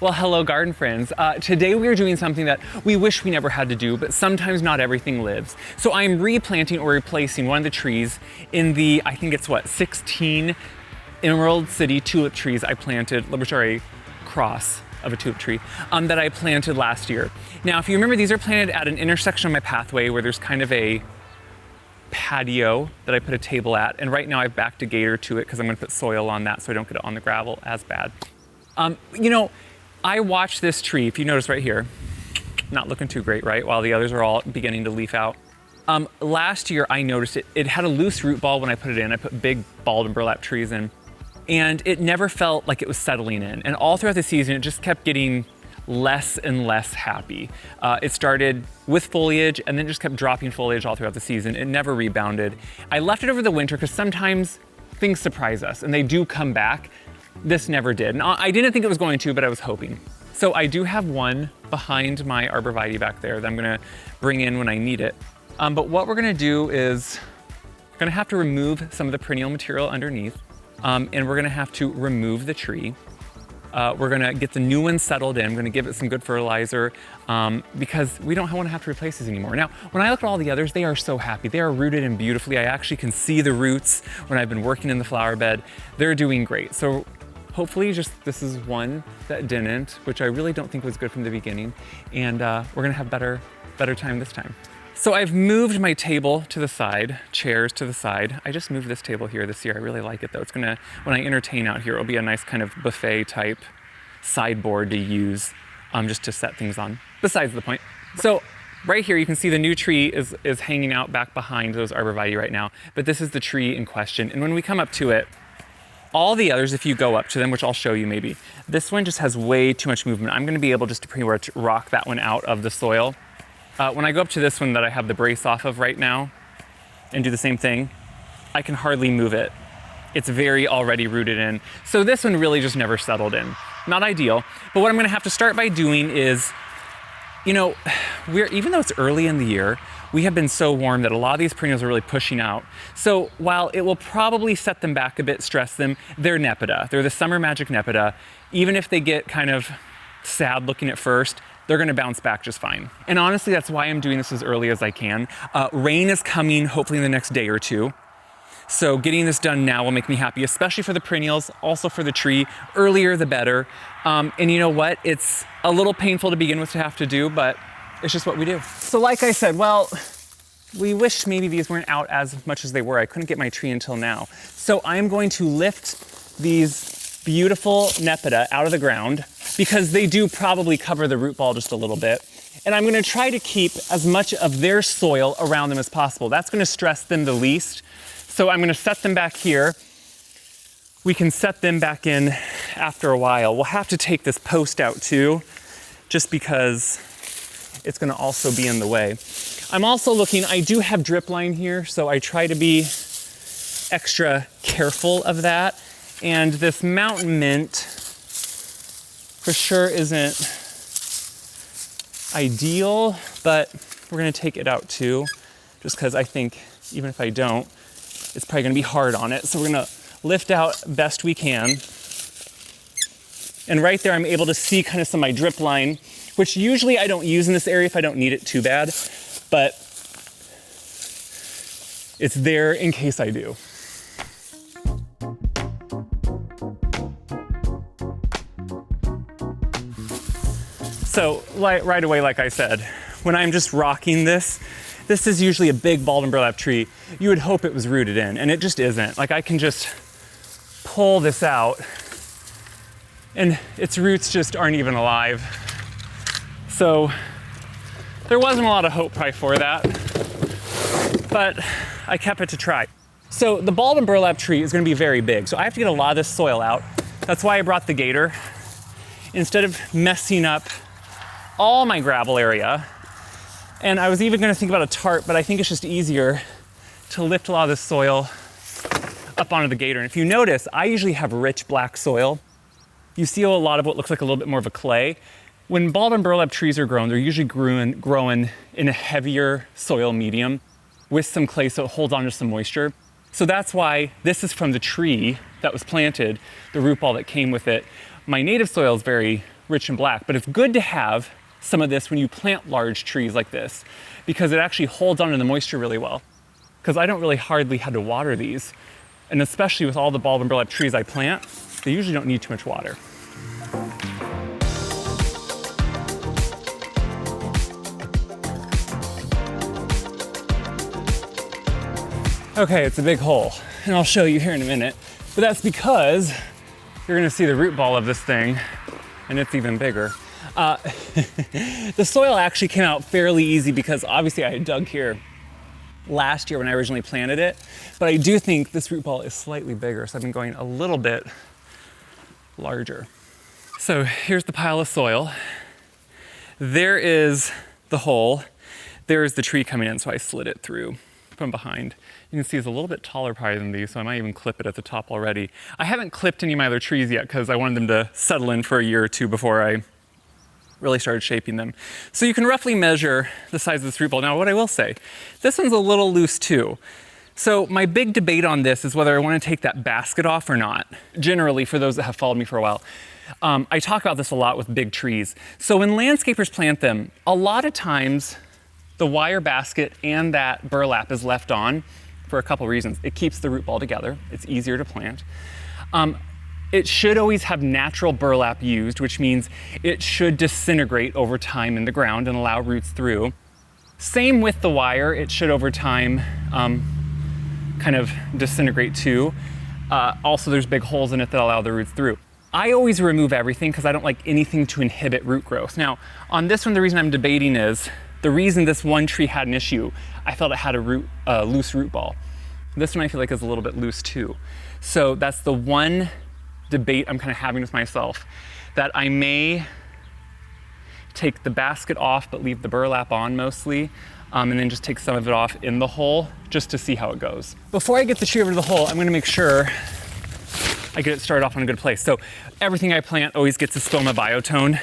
Well, hello garden friends. Today we are doing something that we wish we never had to do, but sometimes not everything lives. So I'm replanting or replacing one of the trees in the, I think it's 16 Emerald City tulip trees I planted, which are a cross of a tulip tree, that I planted last year. Now, if you remember, these are planted at an intersection of my pathway where there's kind of a patio that I put a table at. And right now I've backed a gator to it because I'm gonna put soil on that so I don't get it on the gravel as bad. I watched this tree, if you notice right here, not looking too great, right? While the others are all beginning to leaf out. Last year I noticed it had a loose root ball when I put it in. I put big balled-and-burlapped trees in, and it never felt like it was settling in. And all throughout the season, it just kept getting less and less happy. It started with foliage and then just kept dropping foliage all throughout the season. It never rebounded. I left it over the winter because sometimes things surprise us and they do come back. This never did. And I didn't think it was going to, but I was hoping. So I do have one behind my arborvitae back there that I'm gonna bring in when I need it. But what we're gonna do is we're gonna have to remove some of the perennial material underneath, and we're gonna have to remove the tree. We're gonna get the new one settled in. I'm gonna give it some good fertilizer because we don't wanna have to replace these anymore. Now, when I look at all the others, they are so happy. They are rooted in beautifully. I actually can see the roots when I've been working in the flower bed. They're doing great. So hopefully this is one that didn't, which I really don't think was good from the beginning. And we're gonna have better time this time. So I've moved my table to the side, chairs to the side. I just moved this table here this year. I really like it though. It's gonna, when I entertain out here, it'll be a nice kind of buffet type sideboard to use just to set things on. Besides the point. So right here, you can see the new tree is hanging out back behind those arborvitae right now, but this is the tree in question. And when we come up to it, all the others, if you go up to them, which I'll show you maybe, this one just has way too much movement. I'm gonna be able just to pretty much rock that one out of the soil. When I go up to this one that I have the brace off of right now and do the same thing, I can hardly move it. It's very already rooted in. So this one really just never settled in. Not ideal, but what I'm gonna have to start by doing is, even though it's early in the year, we have been so warm that a lot of these perennials are really pushing out. So while it will probably set them back a bit, stress them, they're Nepeta. They're the summer magic Nepeta. Even if they get kind of sad looking at first, they're gonna bounce back just fine. And honestly, that's why I'm doing this as early as I can. Rain is coming hopefully in the next day or two. So getting this done now will make me happy, especially for the perennials, also for the tree. Earlier, the better. And you know what? It's a little painful to begin with to have to do, but it's just what we do. So like I said, well, we wish maybe these weren't out as much as they were. I couldn't get my tree until now. So I'm going to lift these beautiful Nepeta out of the ground because they do probably cover the root ball just a little bit. And I'm gonna try to keep as much of their soil around them as possible. That's gonna stress them the least. So I'm gonna set them back here. We can set them back in after a while. We'll have to take this post out too, just because it's gonna also be in the way. I'm also looking, I do have drip line here, so I try to be extra careful of that. And this mountain mint for sure isn't ideal, but we're gonna take it out too, just because I think even if I don't, it's probably gonna be hard on it. So we're gonna lift out best we can. And right there, I'm able to see kind of some of my drip line, which usually I don't use in this area if I don't need it too bad, but it's there in case I do. So right away, like I said, when I'm just rocking this is usually a big balled-and-burlapped tree. You would hope it was rooted in, and it just isn't. Like I can just pull this out and its roots just aren't even alive. So there wasn't a lot of hope probably for that, but I kept it to try. So the balled-and-burlapped tree is gonna be very big, so I have to get a lot of this soil out. That's why I brought the gator. Instead of messing up all my gravel area, and I was even gonna think about a tarp, but I think it's just easier to lift a lot of this soil up onto the gator. And if you notice, I usually have rich black soil. You see a lot of what looks like a little bit more of a clay. When balled-and-burlapped trees are grown, they're usually growing in a heavier soil medium with some clay so it holds on to some moisture. So that's why this is from the tree that was planted, the root ball that came with it. My native soil is very rich and black, but it's good to have some of this when you plant large trees like this, because it actually holds onto the moisture really well. Because I don't really hardly have to water these, and especially with all the bulb and burlap trees I plant, they usually don't need too much water. Okay, it's a big hole, and I'll show you here in a minute, but that's because you're gonna see the root ball of this thing, and it's even bigger. The soil actually came out fairly easy because obviously I had dug here last year when I originally planted it, but I do think this root ball is slightly bigger, so I've been going a little bit larger. So here's the pile of soil. There is the hole. There's the tree coming in, so I slid it through from behind. You can see it's a little bit taller probably than these, so I might even clip it at the top already. I haven't clipped any of my other trees yet because I wanted them to settle in for a year or two before I really started shaping them. So you can roughly measure the size of this root ball. Now, what I will say, this one's a little loose too. So my big debate on this is whether I want to take that basket off or not. Generally, for those that have followed me for a while, I talk about this a lot with big trees. So when landscapers plant them, a lot of times the wire basket and that burlap is left on for a couple reasons. It keeps the root ball together. It's easier to plant. It should always have natural burlap used, which means it should disintegrate over time in the ground and allow roots through. Same with the wire. It should over time kind of disintegrate too. Also, there's big holes in it that allow the roots through. I always remove everything because I don't like anything to inhibit root growth. Now, on this one, the reason I'm debating is the reason this one tree had an issue, I felt it had a loose root ball. This one I feel like is a little bit loose too. So that's the one debate I'm kind of having with myself, that I may take the basket off but leave the burlap on mostly, and then just take some of it off in the hole just to see how it goes. Before I get the tree over to the hole, I'm going to make sure I get it started off on a good place. So everything I plant always gets a stoma biotone.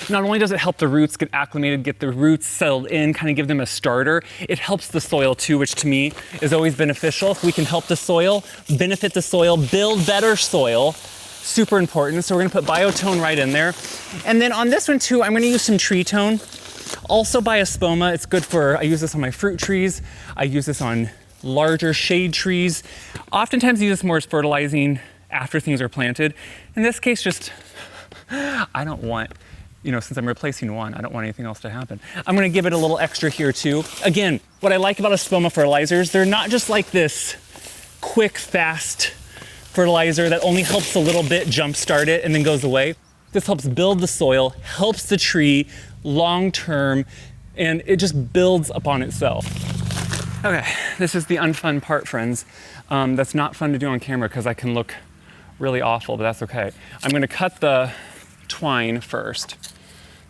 Not only does it help the roots get acclimated, get the roots settled in, kind of give them a starter, it helps the soil too, which to me is always beneficial. If we can help the soil, benefit the soil, build better soil, super important. So we're gonna put biotone right in there. And then on this one too, I'm gonna use some tree tone. Also biospoma, it's good for, I use this on my fruit trees. I use this on larger shade trees. Oftentimes I use this more as fertilizing after things are planted. In this case, just, I don't want, since I'm replacing one, I don't want anything else to happen. I'm gonna give it a little extra here too. Again, what I like about Espoma fertilizers, they're not just like this quick, fast fertilizer that only helps a little bit jumpstart it and then goes away. This helps build the soil, helps the tree long-term, and it just builds upon itself. Okay, this is the unfun part, friends. That's not fun to do on camera because I can look really awful, but that's okay. I'm gonna cut the twine first.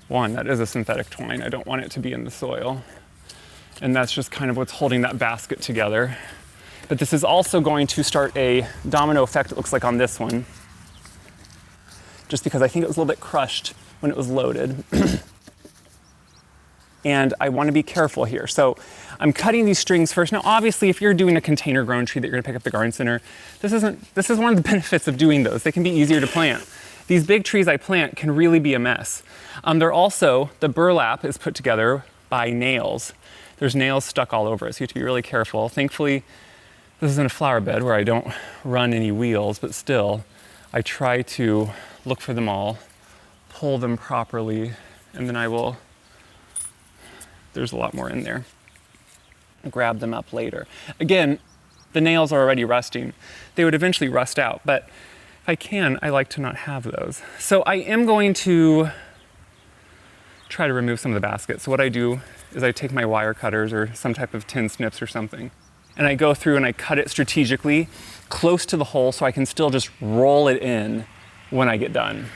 One, that is a synthetic twine. I don't want it to be in the soil. And that's just kind of what's holding that basket together. But this is also going to start a domino effect, it looks like on this one, just because I think it was a little bit crushed when it was loaded. And I want to be careful here. So I'm cutting these strings first. Now, obviously, if you're doing a container grown tree that you're gonna pick up at the garden center, this is one of the benefits of doing those. They can be easier to plant. These big trees I plant can really be a mess. They're also, the burlap is put together by nails. There's nails stuck all over it, so you have to be really careful. Thankfully, this isn't a flower bed where I don't run any wheels, but still, I try to look for them all, pull them properly, and then I will, there's a lot more in there, grab them up later. Again, the nails are already rusting. They would eventually rust out, but if I can, I like to not have those. So I am going to try to remove some of the basket. So what I do is I take my wire cutters or some type of tin snips or something, and I go through and I cut it strategically close to the hole so I can still just roll it in when I get done.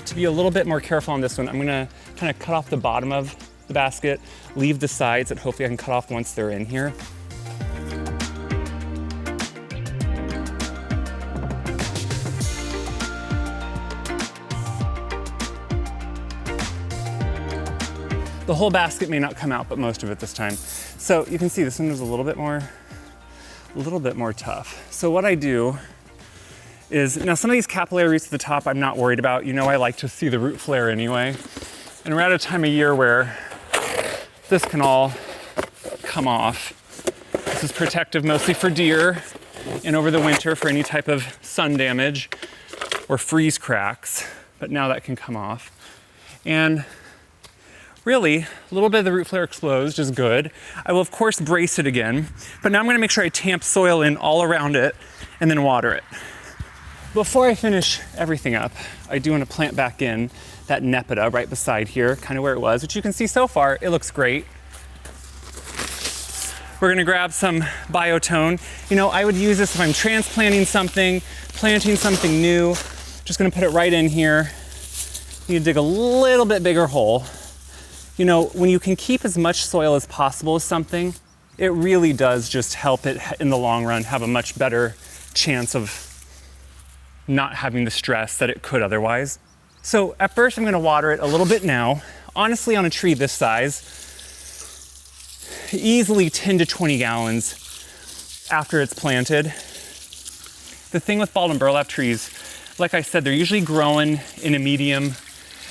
To be a little bit more careful on this one, I'm gonna kind of cut off the bottom of the basket, leave the sides that hopefully I can cut off once they're in here. The whole basket may not come out, but most of it this time. So you can see this one was a little bit more a little bit more tough. So what I do is, now some of these capillary roots at the top I'm not worried about. You know, I like to see the root flare anyway. And we're at a time of year where this can all come off. This is protective mostly for deer and over the winter for any type of sun damage or freeze cracks, but now that can come off. And really, a little bit of the root flare exposed is good. I will of course brace it again, but now I'm gonna make sure I tamp soil in all around it and then water it. Before I finish everything up, I do want to plant back in that nepeta right beside here, kind of where it was, which you can see so far, it looks great. We're gonna grab some biotone. You know, I would use this if I'm transplanting something, planting something new. Just gonna put it right in here. You need to dig a little bit bigger hole. You know, when you can keep as much soil as possible with something, it really does just help it in the long run have a much better chance of not having the stress that it could otherwise. So at first I'm gonna water it a little bit now. Honestly, on a tree this size, easily 10 to 20 gallons after it's planted. The thing with balled and burlap trees, like I said, they're usually growing in a medium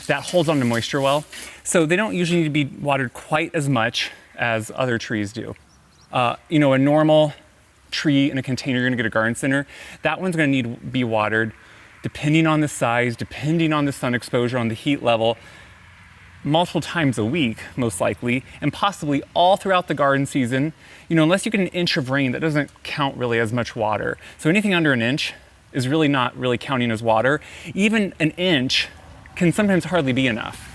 that holds on to moisture well. So they don't usually need to be watered quite as much as other trees do. You know, a normal tree in a container you're gonna get a garden center, that one's gonna need to be watered depending on the size, depending on the sun exposure, on the heat level, multiple times a week, most likely, and possibly all throughout the garden season. You know, unless you get an inch of rain, that doesn't count really as much water. So anything under an inch is really not really counting as water. Even an inch can sometimes hardly be enough.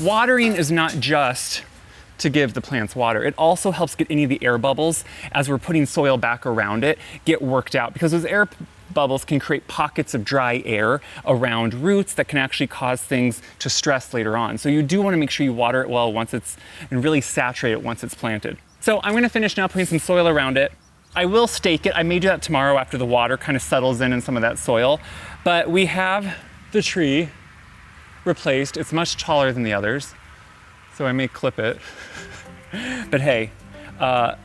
Watering is not just to give the plants water. It also helps get any of the air bubbles, as we're putting soil back around it, get worked out, because those air bubbles can create pockets of dry air around roots that can actually cause things to stress later on. So you do want to make sure you water it well once it's, and really saturate it once it's planted. So I'm going to finish now putting some soil around it. I will stake it. I may do that tomorrow after the water kind of settles in some of that soil, but we have the tree replaced. It's much taller than the others, so I may clip it. But hey,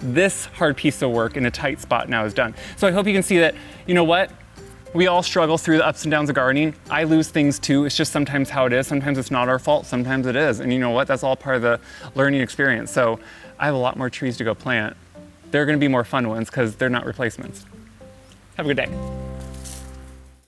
this hard piece of work in a tight spot now is done. So I hope you can see that, you know what? We all struggle through the ups and downs of gardening. I lose things too. It's just sometimes how it is. Sometimes it's not our fault, sometimes it is. And you know what? That's all part of the learning experience. So I have a lot more trees to go plant. They're gonna be more fun ones because they're not replacements. Have a good day.